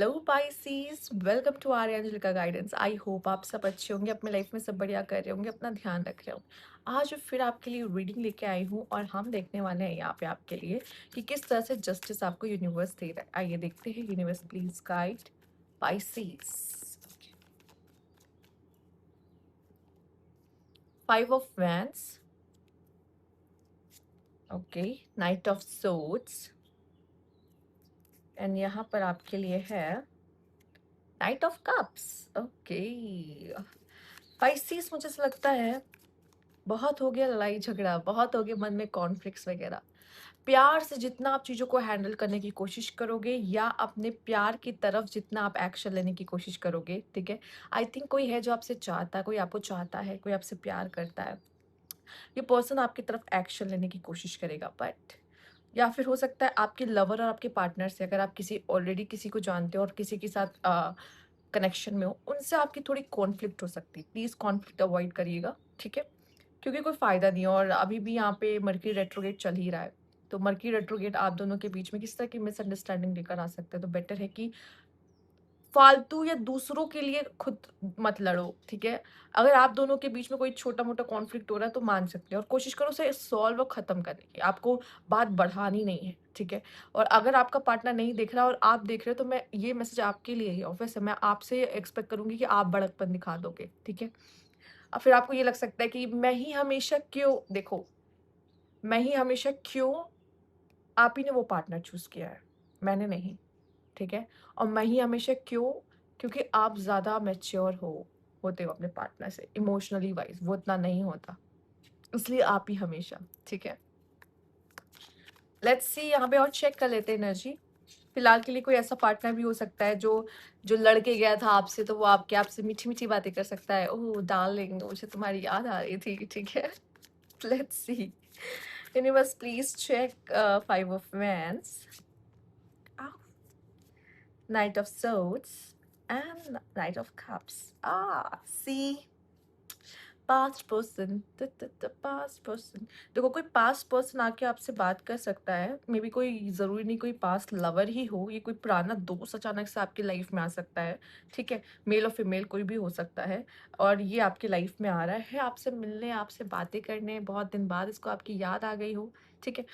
Hello Pisces, welcome to our Angelica guidance. I hope आप सब अच्छे होंगे, अपने लाइफ में सब बढ़िया कर रहे होंगे, अपना ध्यान रख रहे होंगे। आज फिर आपके लिए रीडिंग लेके आई हूँ और हम देखने वाले हैं यहाँ पे आपके लिए कि किस तरह से जस्टिस आपको यूनिवर्स दे रहा है। आइए देखते हैं। Universe please guide Pisces. Five of wands, okay, night of swords, and यहाँ पर आपके लिए है night of cups. Okay Pisces, मुझे ऐसा लगता है बहुत हो गया लड़ाई झगड़ा, बहुत हो गया मन में कॉन्फ्लिक्ट्स वगैरह। प्यार से जितना आप चीज़ों को हैंडल करने की कोशिश करोगे या अपने प्यार की तरफ जितना आप एक्शन लेने की कोशिश करोगे, ठीक है। आई थिंक कोई है जो आपसे चाहता है, कोई आपको चाहता है, कोई आपसे प्यार करता है। ये पर्सन आपकी तरफ एक्शन लेने की कोशिश करेगा, बट या फिर हो सकता है आपके लवर और आपके पार्टनर से, अगर आप किसी ऑलरेडी किसी को जानते हो और किसी के साथ कनेक्शन में हो, उनसे आपकी थोड़ी कॉन्फ्लिक्ट हो सकती है। प्लीज़ कॉन्फ्लिक्ट अवॉइड करिएगा, ठीक है, क्योंकि कोई फ़ायदा नहीं है। और अभी भी यहाँ पे मर्क्यूरी रेट्रोगेट चल ही रहा है, तो मर्क्यूरी रेट्रोगेट आप दोनों के बीच में किस तरह की मिसअंडरस्टैंडिंग लेकर आ सकते हैं। तो बेटर है कि फालतू या दूसरों के लिए खुद मत लड़ो, ठीक है। अगर आप दोनों के बीच में कोई छोटा मोटा कॉन्फ्लिक्ट हो रहा है तो मान सकते हैं और कोशिश करो उसे सॉल्व और ख़त्म करने की। आपको बात बढ़ानी नहीं है, ठीक है। और अगर आपका पार्टनर नहीं देख रहा और आप देख रहे हो, तो मैं ये मैसेज आपके लिए ही ऑफिस है, मैं आपसे एक्सपेक्ट करूंगी कि आप बड़कपन दिखा दोगे, ठीक है। और फिर आपको ये लग सकता है कि मैं ही हमेशा क्यों, देखो, मैं ही हमेशा क्यों, आप ही ने वो पार्टनर चूज़ किया है, मैंने नहीं, ठीक है। और मैं ही हमेशा क्यों, क्योंकि आप ज़्यादा मैच्योर होते हो अपने पार्टनर से इमोशनली वाइज़, वो इतना नहीं होता, इसलिए आप ही हमेशा, ठीक है। लेट्स सी, यहाँ पे और चेक कर लेते हैं एनर्जी। फिलहाल के लिए कोई ऐसा पार्टनर भी हो सकता है जो जो लड़के गया था आपसे, तो वो आपसे मीठी-मीठी बातें कर सकता है। ओह डार्लिंग, मुझे तुम्हारी याद आ रही थी, ठीक है। Let's see, universe please check five of wands, Knight of Swords, and Knight of Cups. See, past person, past person। देखो, कोई पास्ट पर्सन आके आपसे बात कर सकता है, मे बी कोई ज़रूरी नहीं कोई पास्ट लवर ही हो, ये कोई पुराना दोस्त अचानक से आपकी लाइफ में आ सकता है, ठीक है। मेल और फीमेल कोई भी हो सकता है, और ये आपकी लाइफ में आ रहा है आपसे मिलने, आपसे बातें करने, बहुत दिन बाद इसको आपकी याद आ गई हो, ठीक है।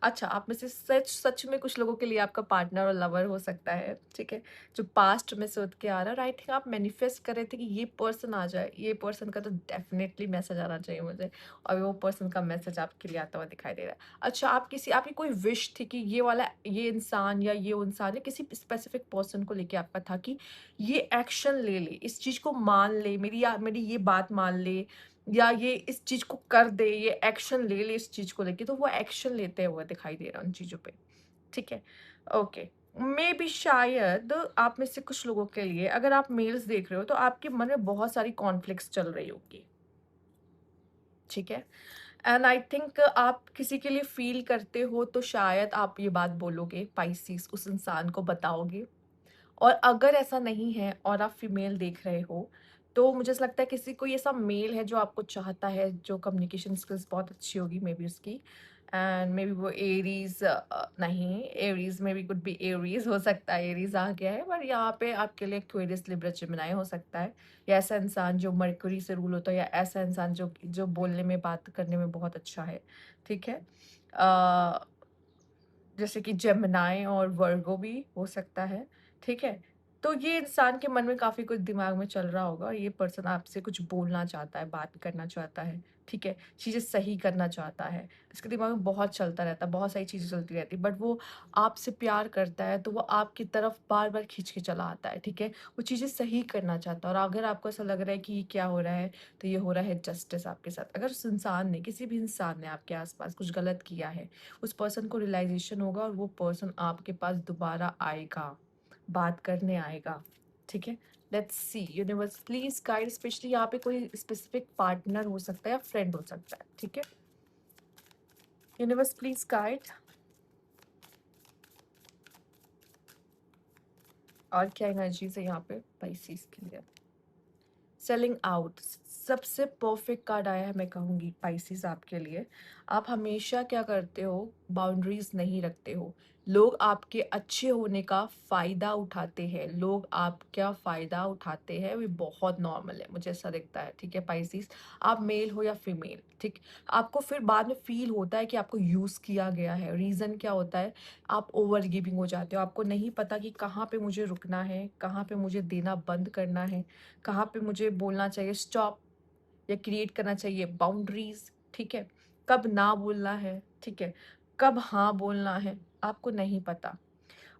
अच्छा, आप में से सच सच में कुछ लोगों के लिए आपका पार्टनर और लवर हो सकता है, ठीक है, जो पास्ट में से उठ के आ रहा है। और आई थिंक आप मैनिफेस्ट कर रहे थे कि ये पर्सन आ जाए, ये पर्सन का तो डेफिनेटली मैसेज आना चाहिए मुझे, और वो पर्सन का मैसेज आपके लिए आता हुआ दिखाई दे रहा है। अच्छा, आपकी कोई विश थी कि ये वाला, ये इंसान या ये इंसान या किसी स्पेसिफिक पर्सन को लेके आपका था कि ये एक्शन ले ले, इस चीज़ को मान ले, मेरी ये बात मान ले, या ये इस चीज़ को कर दे, ये एक्शन ले ले इस चीज़ को लेके, तो वो एक्शन लेते हुए दिखाई दे रहा है उन चीज़ों पे, ठीक है। ओके, मेबी शायद आप में से कुछ लोगों के लिए, अगर आप मेल्स देख रहे हो, तो आपके मन में बहुत सारी कॉन्फ्लिक्ट्स चल रही होगी, ठीक है। एंड आई थिंक आप किसी के लिए फ़ील करते हो, तो शायद आप ये बात बोलोगे पाइसेस, उस इंसान को बताओगे। और अगर ऐसा नहीं है और आप फीमेल देख रहे हो, तो मुझे ऐसा लगता है किसी कोई ऐसा मेल है जो आपको चाहता है, जो कम्युनिकेशन स्किल्स बहुत अच्छी होगी मे बी उसकी, एंड मे बी वो एरीज़, नहीं, Aries may be could be Aries हो सकता है, एरीज़ आ गया है, पर यहाँ पे आपके लिए एक्वेरियस, लिब्रा, जेमिनी हो सकता है, या ऐसा इंसान जो मरकरी से रूल होता है, या ऐसा इंसान जो जो बोलने में, बात करने में बहुत अच्छा है, ठीक है। जैसे कि जेमिनी और वर्गो भी हो सकता है, ठीक है। तो ये इंसान के मन में काफ़ी कुछ दिमाग में चल रहा होगा, ये पर्सन आपसे कुछ बोलना चाहता है, बात करना चाहता है, ठीक है, चीज़ें सही करना चाहता है। इसके दिमाग में बहुत चलता रहता है, बहुत सारी चीज़ें चलती रहती है, बट वो आपसे प्यार करता है, तो वो आपकी तरफ बार-बार खींच के चला आता है, ठीक है। वो चीज़ें सही करना चाहता है, और अगर आपको ऐसा लग रहा है कि ये क्या हो रहा है, तो ये हो रहा है जस्टिस आपके साथ। अगर उस इंसान ने, किसी भी इंसान ने आपके आस-पास कुछ गलत किया है, उस पर्सन को रियलाइज़ेशन होगा और वो पर्सन आपके पास दोबारा आएगा, बात करने आएगा, ठीक है। Let's see, universe please guide, specially यहाँ पे कोई स्पेसिफिक पार्टनर हो सकता है या फ्रेंड हो सकता है, ठीक है। यूनिवर्स प्लीज़ गाइड, और क्या एनर्जीज़ है यहाँ पे पाइसेस के लिए। सेलिंग आउट, सबसे परफेक्ट कार्ड आया है, मैं कहूँगी पाइसेस आपके लिए। आप हमेशा क्या करते हो, बाउंड्रीज नहीं रखते हो, लोग आपके अच्छे होने का फ़ायदा उठाते हैं, लोग आपका फ़ायदा उठाते हैं, ये बहुत नॉर्मल है, मुझे ऐसा दिखता है, ठीक है पाइसेस। आप मेल हो या फीमेल, ठीक? आपको फिर बाद में फ़ील होता है कि आपको यूज़ किया गया है। रीज़न क्या होता है? आप ओवर गिविंग हो जाते हो, आपको नहीं पता कि कहाँ पे मुझे रुकना है, कहाँ पे मुझे देना बंद करना है, कहाँ पे मुझे बोलना चाहिए स्टॉप या क्रिएट करना चाहिए बाउंड्रीज़, ठीक है? कब ना बोलना है, ठीक है? कब हाँ बोलना है, आपको नहीं पता।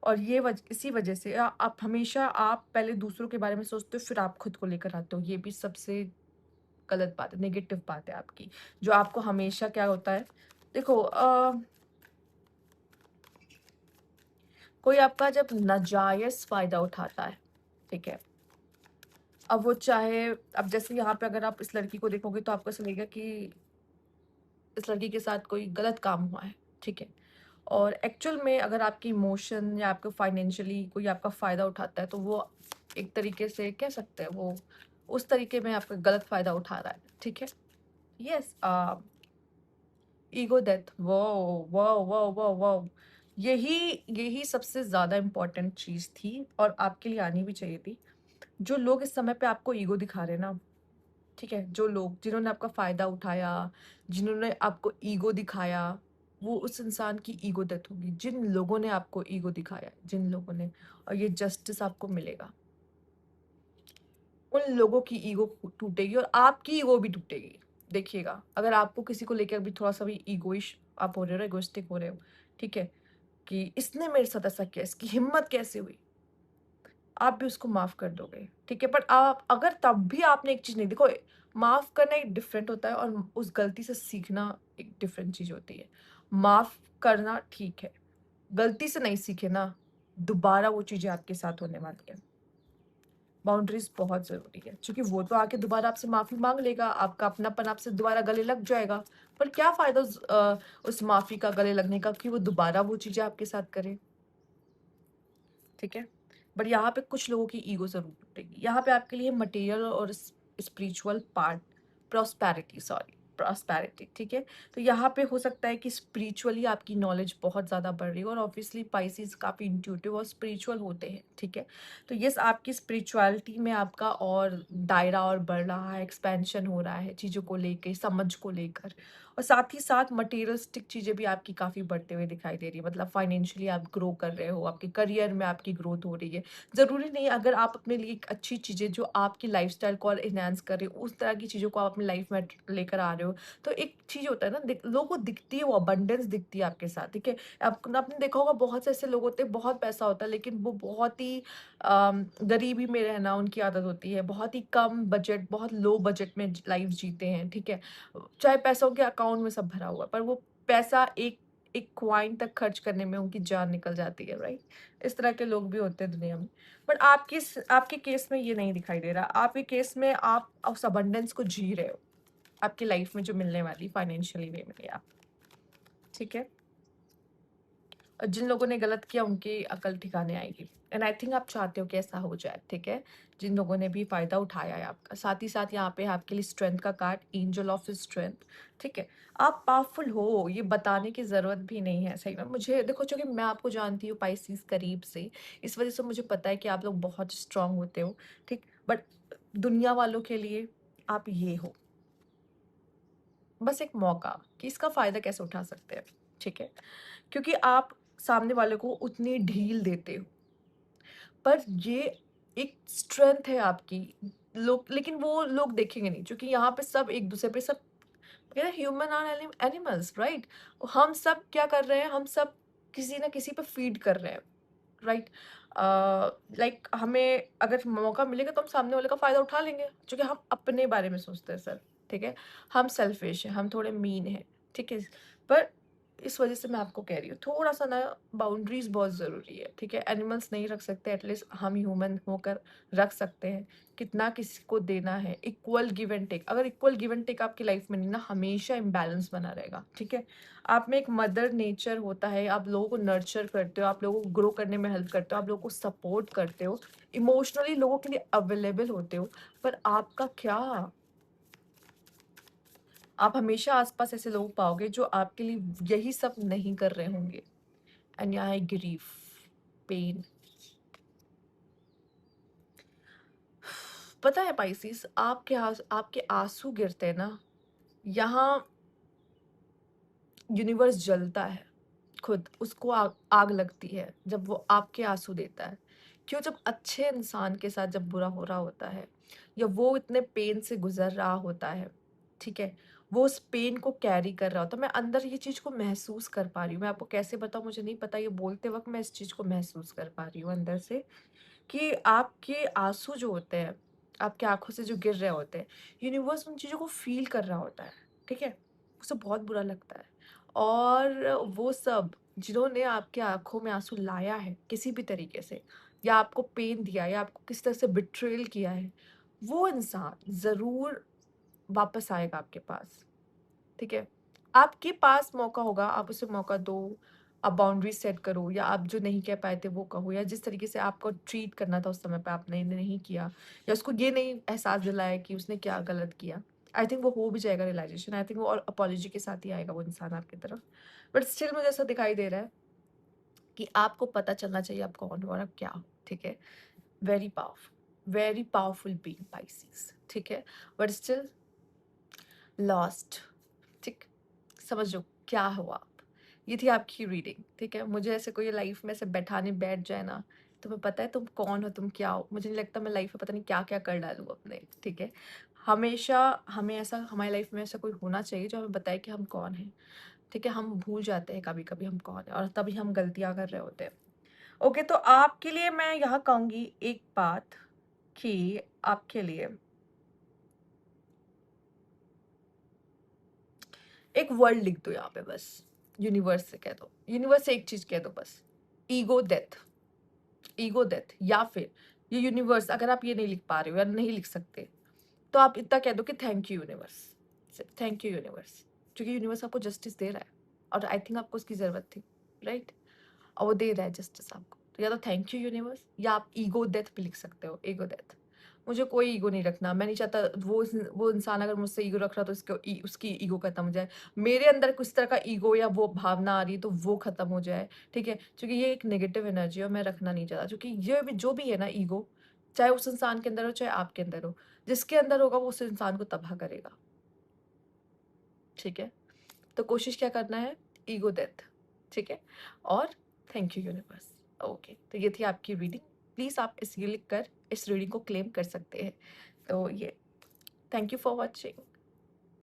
और ये इसी वजह से आप हमेशा आप पहले दूसरों के बारे में सोचते हो, फिर आप खुद को लेकर आते हो। ये भी सबसे गलत बात है, नेगेटिव बात है आपकी, जो आपको हमेशा क्या होता है, देखो कोई आपका जब नाजायज़ फ़ायदा उठाता है, ठीक है? अब वो चाहे, अब जैसे यहाँ पे अगर आप इस लड़की को देखोगे तो आपको ऐसा लगेगा कि इस लड़की के साथ कोई गलत काम हुआ है, ठीक है? और एक्चुअल में अगर आपकी इमोशन या आपको फाइनेंशियली कोई आपका फ़ायदा उठाता है, तो वो एक तरीके से कह सकते हैं वो उस तरीके में आपका गलत फ़ायदा उठा रहा है, ठीक है? Yes ego death, wow! Wow, wow, wow, wow! यही यही सबसे ज़्यादा इम्पोर्टेंट चीज़ थी और आपके लिए आनी भी चाहिए थी। जो लोग इस समय पे आपको ईगो दिखा रहे हैं ना, ठीक है? जो लोग जिन्होंने आपका फ़ायदा उठाया, जिन्होंने आपको ईगो दिखाया, वो उस इंसान की ईगो डेथ होगी। जिन लोगों ने आपको ईगो दिखाया, जिन लोगों ने, और ये जस्टिस आपको मिलेगा। उन लोगों की ईगो टूटेगी और आपकी ईगो भी टूटेगी। देखिएगा, अगर आपको किसी को लेकर भी थोड़ा-सा भी ईगोइश आप हो रहे हो, इगोइस्टिक हो रहे हो, ठीक है? कि इसने मेरे साथ ऐसा किया, इसकी हिम्मत कैसे हुई? आप भी उसको माफ़ कर दोगे, ठीक है? बट आप अगर तब भी आपने एक चीज़ नहीं देखो, माफ़ करना एक डिफरेंट होता है और उस गलती से सीखना एक डिफरेंट चीज़ होती है। माफ़ करना ठीक है, गलती से नहीं सीखे ना, दोबारा वो चीज़ें आपके साथ होने वाली हैं। बाउंड्रीज़ बहुत ज़रूरी है, क्योंकि वो तो आके दोबारा आपसे माफ़ी माँग लेगा, आपका अपनापन आपसे दोबारा गले लग जाएगा। पर क्या फ़ायदा उस माफ़ी का, गले लगने का, कि वो दोबारा वो चीज़ें आपके साथ करे, ठीक है? बट यहाँ पे कुछ लोगों की ईगो ज़रूर टूटेगी। यहाँ पे आपके लिए मटेरियल और spiritual part, prosperity, sorry, prosperity, ठीक है? तो यहाँ पे हो सकता है कि स्पिरिचुअली आपकी नॉलेज बहुत ज़्यादा बढ़ रही है और ऑब्वियसली पाइसेस काफ़ी इंट्यूटिव और स्पिरिचुअल होते हैं, ठीक है? तो येस, आपकी स्पिरिचुअलिटी में आपका और दायरा और बढ़ रहा है, एक्सपेंशन हो रहा है चीज़ों को लेके, समझ को लेकर, और साथ ही साथ मटेरियलिस्टिक चीज़ें भी आपकी काफ़ी बढ़ते हुए दिखाई दे रही है। मतलब फाइनेंशियली आप ग्रो कर रहे हो, आपके करियर में आपकी ग्रोथ हो रही है। ज़रूरी नहीं, अगर आप अपने लिए एक अच्छी चीज़ें जो आपकी लाइफ़स्टाइल को और एनहांस कर रही हो, उस तरह की चीज़ों को आप अपनी लाइफ़ में लेकर आ रहे हो, तो एक चीज़ होता है ना, लोगों को दिखती है, वो अबंडेंस दिखती है आपके साथ, ठीक है? आपने देखा होगा, बहुत से ऐसे लोग होते हैं, बहुत पैसा होता है, लेकिन वो बहुत ही गरीबी में रहना उनकी आदत होती है। बहुत ही कम बजट, बहुत लो बजट में लाइफ़ जीते हैं, ठीक है? चाहे पैसा उनके अकाउंट में सब भरा हुआ है, पर वो पैसा एक एक कॉइन तक खर्च करने में उनकी जान निकल जाती है, राइट? इस तरह के लोग भी होते हैं दुनिया में। बट आपके केस में ये नहीं दिखाई दे रहा। आपके केस में आप उस अबंडेंस को जी रहे हो, आपकी लाइफ में जो मिलने वाली फाइनेंशियली वे में आप, ठीक है? और जिन लोगों ने गलत किया उनकी अकल ठिकाने आएगी, एंड आई थिंक आप चाहते हो कि ऐसा हो जाए, ठीक है? जिन लोगों ने भी फ़ायदा उठाया है आपका। साथ ही साथ यहाँ पे आपके लिए स्ट्रेंथ का कार्ड, एंजल ऑफ स्ट्रेंथ, ठीक है? आप पावरफुल हो, ये बताने की ज़रूरत भी नहीं है सही में। मुझे देखो, चूँकि मैं आपको जानती हूँ पाइसेस करीब से, इस वज़ह से मुझे पता है कि आप लोग बहुत स्ट्रॉन्ग होते हो, ठीक? बट दुनिया वालों के लिए आप ये हो, बस एक मौका कि इसका फ़ायदा कैसे उठा सकते हैं, ठीक है? क्योंकि आप सामने वाले को उतनी ढील देते हो, पर ये एक स्ट्रेंथ है आपकी। लोग, लेकिन वो लोग देखेंगे नहीं, क्योंकि यहाँ पे सब एक दूसरे पे, सब कहते हैं ह्यूमन आर एनिमल्स, राइट? हम सब क्या कर रहे हैं, हम सब किसी ना किसी पे फीड कर रहे हैं, राइट? लाइक हमें अगर मौका मिलेगा तो हम सामने वाले का फ़ायदा उठा लेंगे, क्योंकि हम अपने बारे में सोचते हैं सर, ठीक है? हम सेल्फिश हैं, हम थोड़े मीन हैं, ठीक है? पर इस वज़ह से मैं आपको कह रही हूँ, थोड़ा-सा ना बाउंड्रीज़ बहुत ज़रूरी है, ठीक है? एनिमल्स नहीं रख सकते, एटलीस्ट हम ह्यूमन होकर रख सकते हैं। कितना किसी को देना है, इक्वल गिव एंड टेक। अगर इक्वल गिव एंड टेक आपकी लाइफ़ में नहीं ना, हमेशा इम्बैलेंस बना रहेगा, ठीक है? आप में एक मदर नेचर होता है, आप लोगों को नर्चर करते हो, आप लोगों को ग्रो करने में हेल्प करते हो, आप लोगों को सपोर्ट करते हो, इमोशनली लोगों के लिए अवेलेबल होते हो, पर आपका क्या? आप हमेशा आस-पास ऐसे लोग पाओगे जो आपके लिए यही सब नहीं कर रहे होंगे, एंड यहाँ है ग्रीफ, पेन। पता है पाइसिस, आपके आंसू गिरते हैं ना, यहाँ यूनिवर्स जलता है खुद, उसको आग लगती है जब वो आपके आंसू देता है। क्यों? जब अच्छे इंसान के साथ जब बुरा हो रहा होता है, या वो इतने पेन से गुजर रहा होता है, ठीक है, वो उस पेन को कैरी कर रहा होता है। मैं अंदर ये चीज़ को महसूस कर पा रही हूँ, मैं आपको कैसे बताऊँ मुझे नहीं पता, ये बोलते वक्त मैं इस चीज़ को महसूस कर पा रही हूँ अंदर से, कि आपके आंसू जो होते हैं, आपकी आंखों से जो गिर रहे होते हैं, यूनिवर्स उन चीज़ों को फील कर रहा होता है, ठीक है, उसे बहुत बुरा लगता है। और वो सब जिन्होंने आपके आंखों में आंसू लाया है किसी भी तरीके से, या आपको पेन दिया, या आपको किस तरह से बिट्रेल किया है, वो इंसान ज़रूर वापस आएगा आपके पास, ठीक है। आपके पास मौका होगा, आप उसे मौका दो, आप बाउंड्री सेट करो, या आप जो नहीं कह पाए थे वो कहो, या जिस तरीके से आपको ट्रीट करना था उस समय पे आपने नहीं किया, या उसको ये नहीं एहसास दिलाया कि उसने क्या गलत किया। आई थिंक वो हो भी जाएगा रियलाइजेशन, आई थिंक वो और अपॉलॉजी के साथ ही आएगा वो इंसान आपकी तरफ। बट स्टिल मुझे ऐसा दिखाई दे रहा है कि आपको पता चलना चाहिए आप कौन हो और आप क्या हो, ठीक है। वेरी पावरफुल बीइंग पाइसेस, ठीक है, बट स्टिल लॉस्ट, ठीक। समझो क्या हो आप। ये थी आपकी रीडिंग, ठीक है। मुझे ऐसे कोई लाइफ में ऐसे बैठाने बैठ जाए ना, तुम्हें पता है तुम कौन हो, तुम क्या हो, मुझे नहीं लगता मैं लाइफ में पता नहीं क्या क्या कर डालूँ अपने, ठीक है। हमेशा हमें ऐसा, हमारी लाइफ में ऐसा कोई होना चाहिए जो हमें बताए कि हम कौन हैं, ठीक है। हम भूल जाते हैं कभी कभी हम कौन है, और तभी हम गलतियां कर रहे होते हैं। ओके, तो आपके लिए मैं यहाँ कहूँगी एक बात, कि आपके लिए एक वर्ड लिख दो यहाँ पे बस, यूनिवर्स से कह दो, यूनिवर्स से एक चीज कह दो बस, ईगो डेथ। ईगो डेथ, या फिर ये यूनिवर्स, अगर आप ये नहीं लिख पा रहे हो या नहीं लिख सकते, तो आप इतना कह दो कि thank you universe, thank you universe, क्योंकि यूनिवर्स आपको जस्टिस दे रहा है, और आई थिंक आपको उसकी जरूरत थी, राइट। और वो दे रहा है जस्टिस आपको, तो या तो थैंक यू यूनिवर्स, या आप ईगो डेथ भी लिख सकते हो, ईगो डेथ। मुझे कोई ईगो नहीं रखना, मैं नहीं चाहता वो इंसान अगर मुझसे ईगो रख रहा तो उसकी ईगो खत्म हो जाए, मेरे अंदर किस तरह का ईगो या वो भावना आ रही है तो वो खत्म हो जाए, ठीक है, क्योंकि ये एक नेगेटिव एनर्जी है और मैं रखना नहीं चाहता, क्योंकि ये भी जो भी है ना ईगो, चाहे उस इंसान के अंदर हो चाहे आपके अंदर हो, जिसके अंदर होगा वो उस इंसान को तबाह करेगा, ठीक है। तो कोशिश क्या करना है, ईगो डेथ, ठीक है, और थैंक यू यूनिवर्स। ओके, तो ये थी आपकी रीडिंग, प्लीज़ आप इस ये लिख कर इस रीडिंग को क्लेम कर सकते हैं। तो ये, थैंक यू फॉर वॉचिंग।